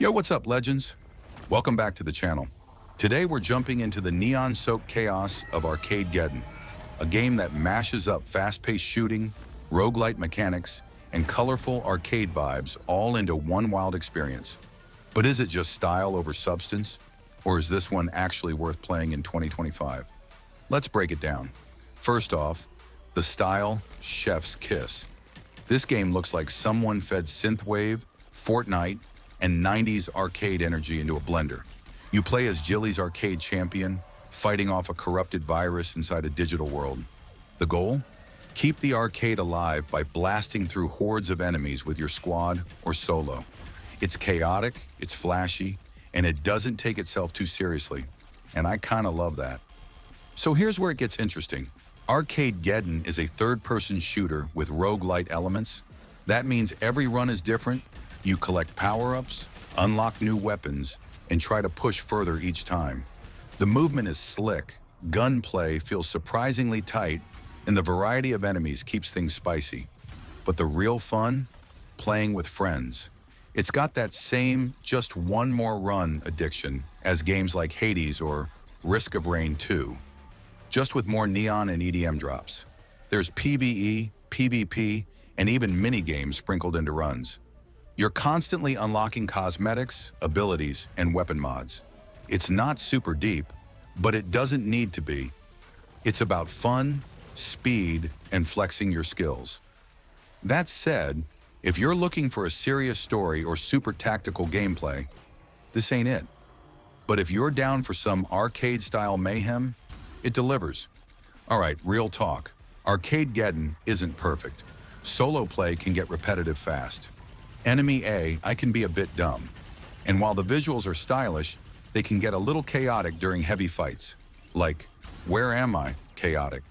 Yo, what's up, legends? Welcome back to the channel. Today we're jumping into the neon-soaked chaos of Arcadegeddon, a game that mashes up fast-paced shooting, rogue-lite mechanics, and colorful arcade vibes all into one wild experience. But is it just style over substance? Or is this one actually worth playing in 2025? Let's break it down. First off, the style, chef's kiss. This game looks like someone fed synthwave, Fortnite, and 90s arcade energy into a blender. You play as Jilly's arcade champion, fighting off a corrupted virus inside a digital world. The goal? Keep the arcade alive by blasting through hordes of enemies with your squad or solo. It's chaotic, it's flashy, and it doesn't take itself too seriously. And I kinda love that. So here's where it gets interesting. Arcadegeddon is a third-person shooter with roguelite elements. That means every run is different. You collect power-ups, unlock new weapons, and try to push further each time. The movement is slick, gunplay feels surprisingly tight, and the variety of enemies keeps things spicy. But the real fun? Playing with friends. It's got that same just one more run addiction as games like Hades or Risk of Rain 2, just with more neon and EDM drops. There's PvE, PvP, and even mini-games sprinkled into runs. You're constantly unlocking cosmetics, abilities, and weapon mods. It's not super deep, but it doesn't need to be. It's about fun, speed, and flexing your skills. That said, if you're looking for a serious story or super tactical gameplay, this ain't it. But if you're down for some arcade-style mayhem, it delivers. All right, real talk. Arcadegeddon isn't perfect. Solo play can get repetitive fast. Enemy A, I can be a bit dumb. And while the visuals are stylish, they can get a little chaotic during heavy fights. Like, where am I? Chaotic.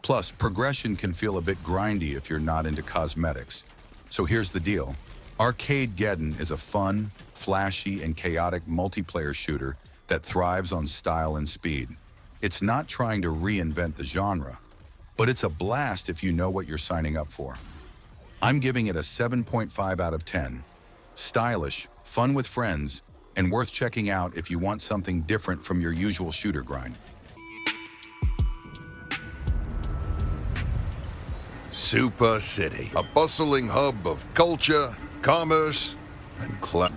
Plus, progression can feel a bit grindy if you're not into cosmetics. So here's the deal. Arcadegeddon is a fun, flashy, and chaotic multiplayer shooter that thrives on style and speed. It's not trying to reinvent the genre, but it's a blast if you know what you're signing up for. I'm giving it a 7.5 out of 10. Stylish, fun with friends, and worth checking out if you want something different from your usual shooter grind. Super City, a bustling hub of culture, commerce, and class.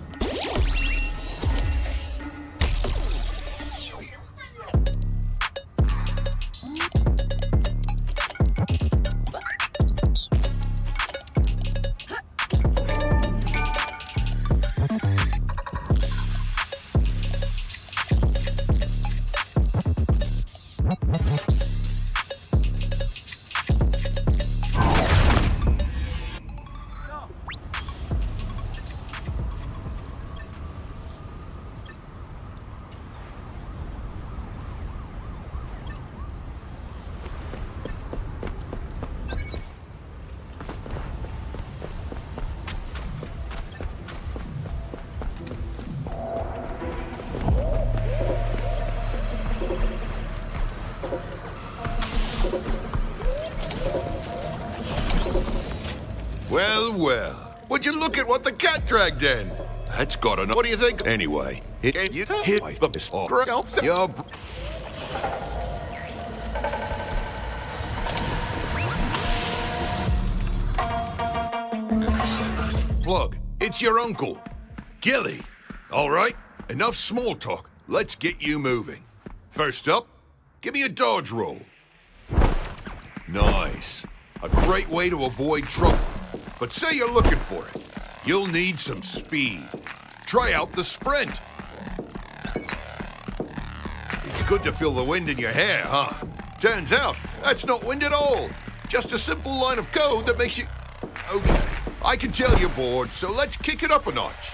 Well, would you look at what the cat dragged in? That's got enough. What do you think? Anyway, you hit the spot. Plug, it's your uncle, Gilly. All right, enough small talk. Let's get you moving. First up, give me a dodge roll. Nice. A great way to avoid trouble. But say you're looking for it. You'll need some speed. Try out the sprint. It's good to feel the wind in your hair, huh? Turns out, that's not wind at all. Just a simple line of code that makes you... Okay, I can tell you're bored, so let's kick it up a notch.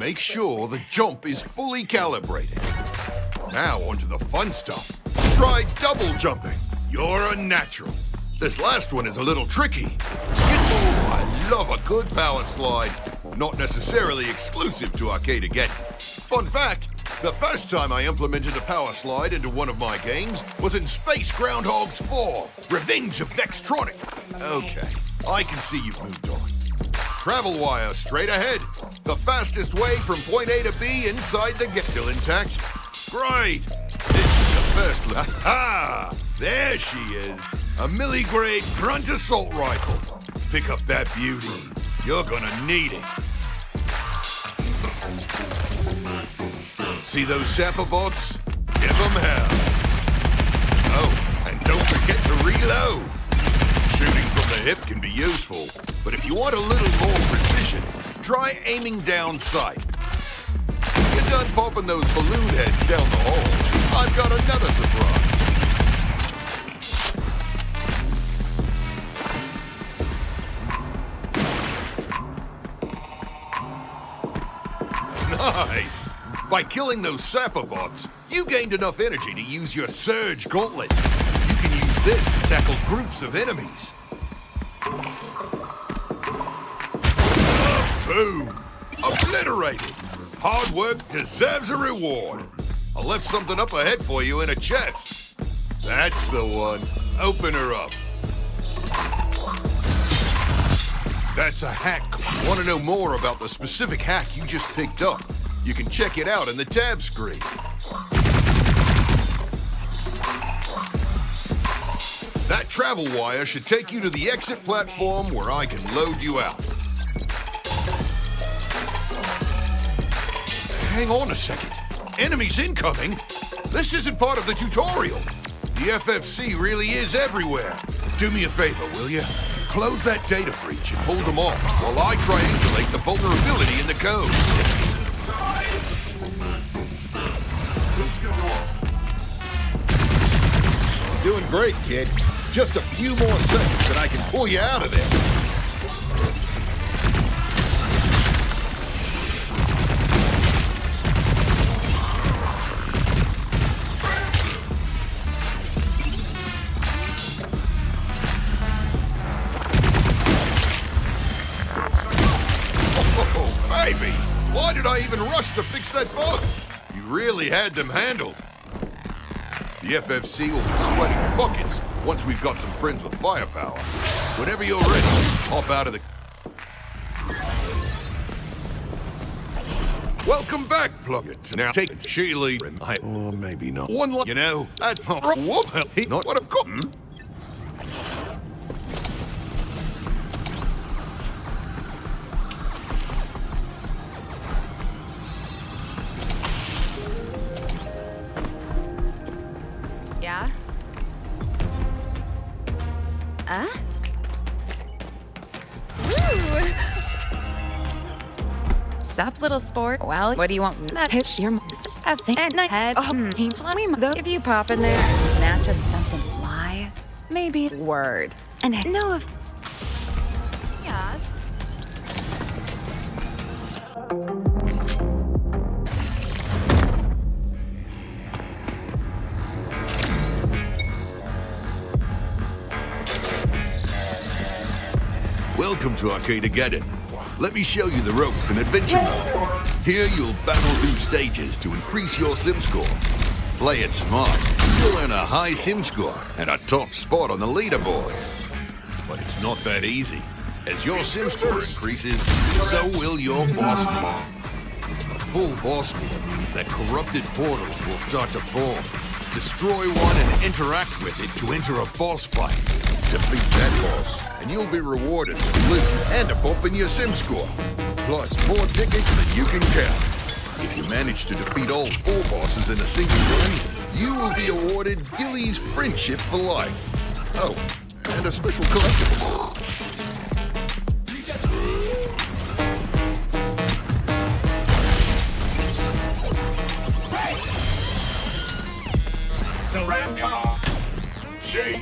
Make sure the jump is fully calibrated. Now onto the fun stuff. Try double jumping. You're a natural. This last one is a little tricky. I love a good power slide. Not necessarily exclusive to Arcadegeddon. Fun fact, the first time I implemented a power slide into one of my games was in Space Groundhogs 4, Revenge of Vextronic. Okay, I can see you've moved on. Travel wire straight ahead. The fastest way from point A to B inside the gate. Still intact? Great. This is the first look. Ha! There she is. A milli-grade grunt assault rifle. Pick up that beauty. You're gonna need it. See those sapper bots? Give them hell. Oh, and don't forget to reload. Shooting from the hip can be useful, but if you want a little more precision, try aiming down sight. When you're done popping those balloon heads down the hall, I've got another surprise. Nice! By killing those sapper bots, you gained enough energy to use your Surge Gauntlet. You can use this to tackle groups of enemies. Boom! Obliterated! Hard work deserves a reward. I left something up ahead for you in a chest. That's the one. Open her up. That's a hack. Want to know more about the specific hack you just picked up? You can check it out in the tab screen. That travel wire should take you to the exit platform where I can load you out. Hang on a second. Enemies incoming? This isn't part of the tutorial. The FFC really is everywhere. Do me a favor, will you? Close that data breach and hold them off while I triangulate the vulnerability in the code. Doing great, kid. Just a few more seconds and I can pull you out of there. Oh, baby! Why did I even rush to fix that bug? You really had them handled. The FFC will be sweating buckets once we've got some friends with firepower. Whenever you're ready, hop out of the... Welcome back, Pluggett. Now take it, Sheely, and I... Or maybe not. One line, you know, not what I've got. Yeah? Woo! Sup, little sport? Well, what do you want? That pitch your and I had if you pop in there and snatch us something fly, maybe word. And I know if yes. Welcome to Arcadegeddon. Let me show you the ropes in adventure mode. Here you'll battle through stages to increase your sim score. Play it smart. You'll earn a high sim score and a top spot on the leaderboard. But it's not that easy. As your sim score increases, so will your boss meter. A full boss meter means that corrupted portals will start to form. Destroy one and interact with it to enter a boss fight. Defeat that boss, and you'll be rewarded with loot and a bump in your sim score. Plus more tickets than you can count. If you manage to defeat all 4 bosses in a single run, you will be awarded Gilly's Friendship for Life. Oh, and a special collectible. So rap car, she.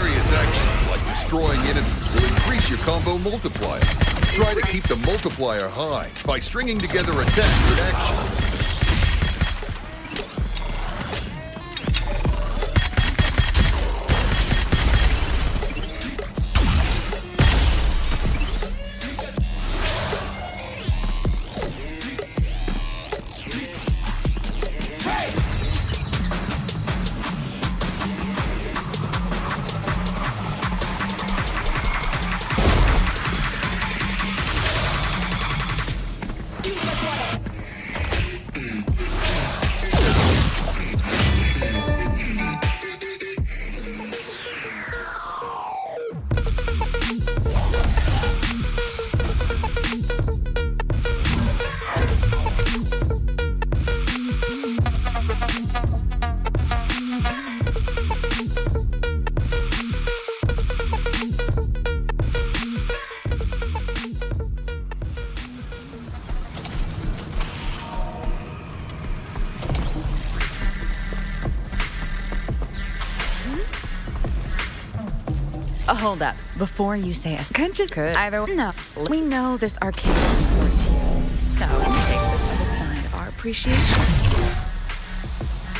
Various actions like destroying enemies will increase your combo multiplier. Try to keep the multiplier high by stringing together attacks and actions. Hold up. Before you say us, could either no. We know this arcade is important to you, so take this as a sign of our appreciation.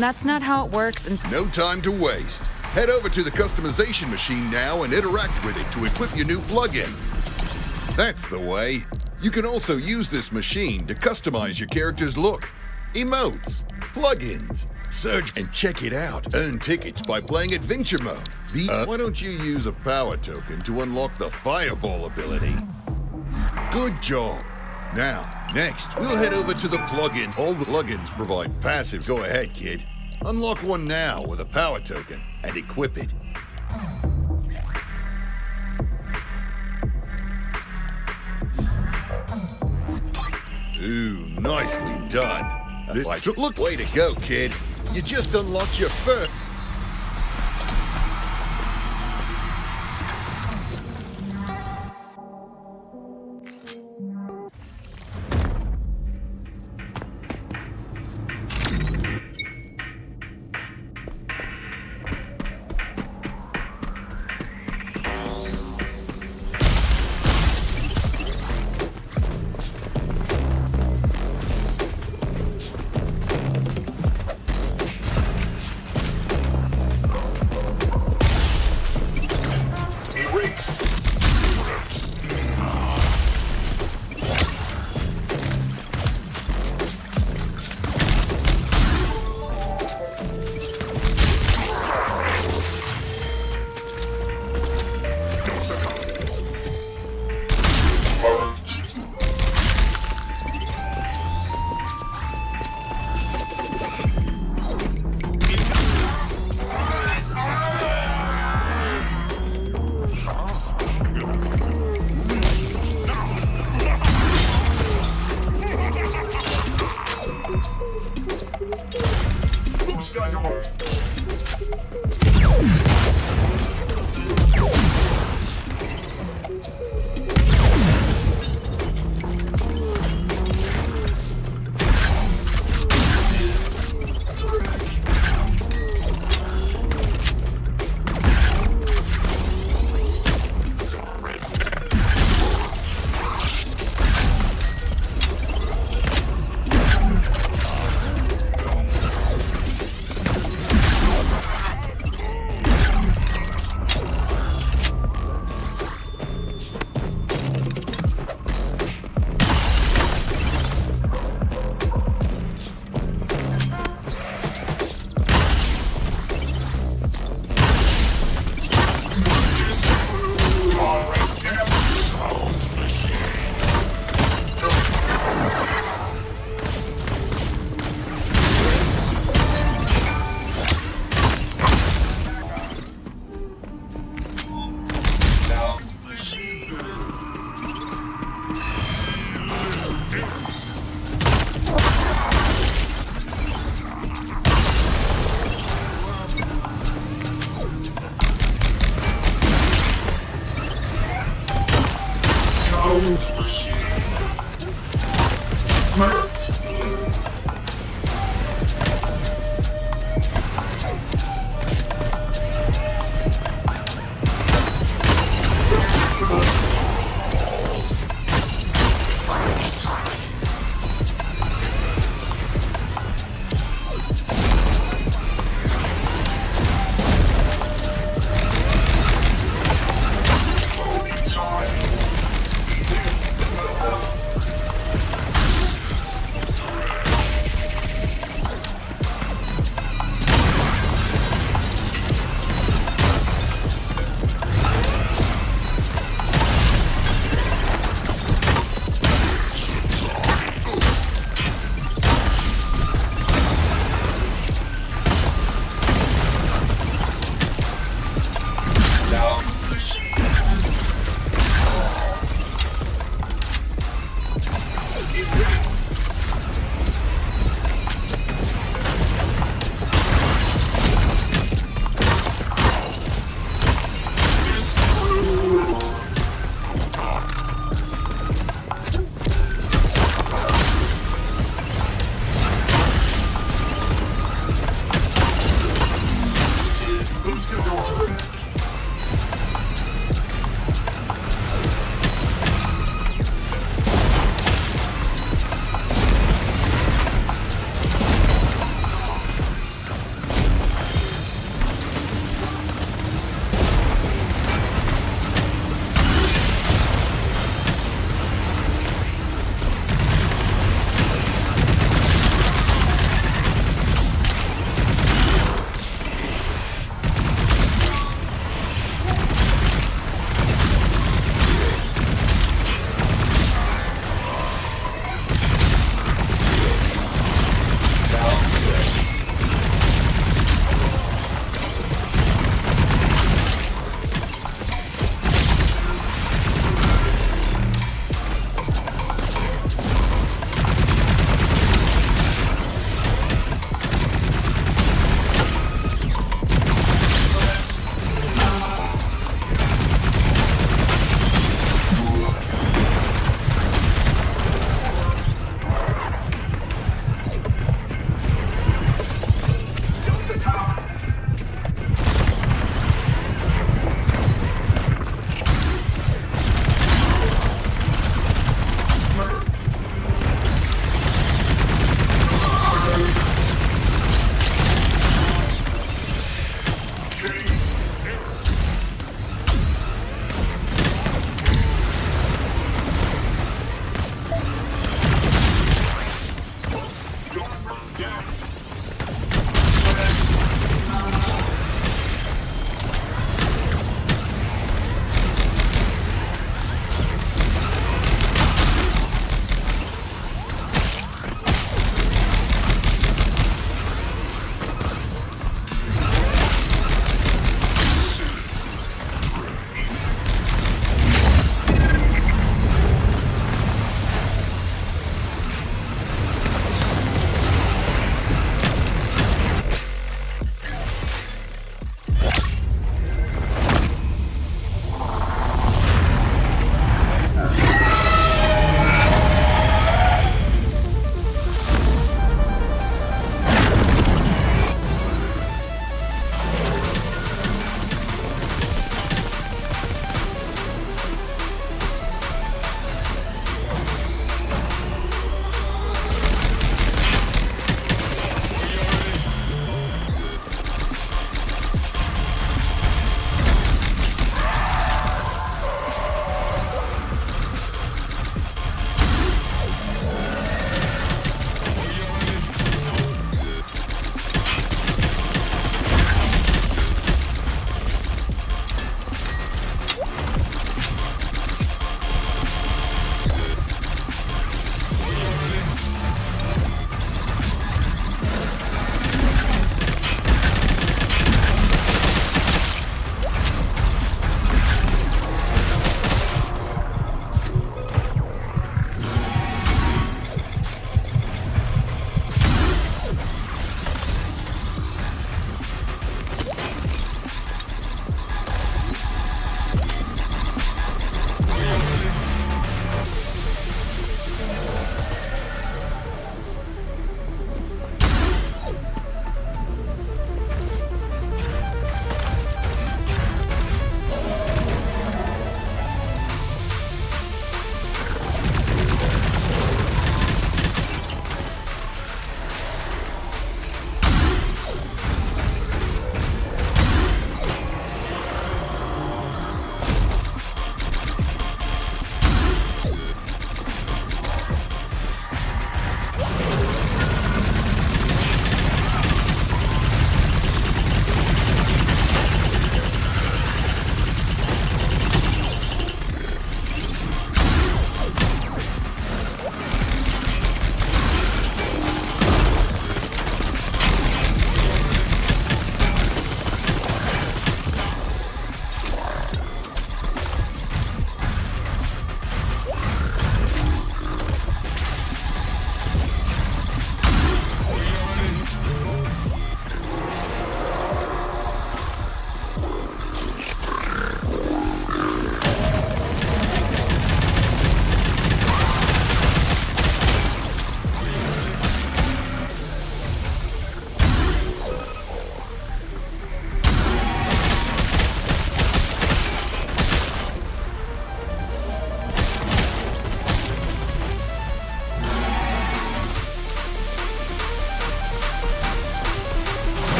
That's not how it works, and No time to waste. Head over to the customization machine now and interact with it to equip your new plugin. That's the way. You can also use this machine to customize your character's look, emotes, plugins. Search and check it out. Earn tickets by playing Adventure Mode. Why don't you use a power token to unlock the Fireball ability? Good job. Now, next, we'll head over to the plugin. All the plugins provide passive. Go ahead, kid. Unlock one now with a power token and equip it. Ooh, nicely done. Look, way to go, kid. You just unlocked your first.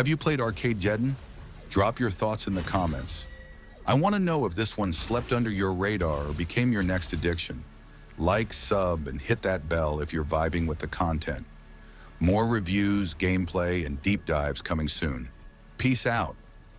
Have you played Arcadegeddon? Drop your thoughts in the comments. I want to know if this one slept under your radar or became your next addiction. Like, sub, and hit that bell if you're vibing with the content. More reviews, gameplay, and deep dives coming soon. Peace out.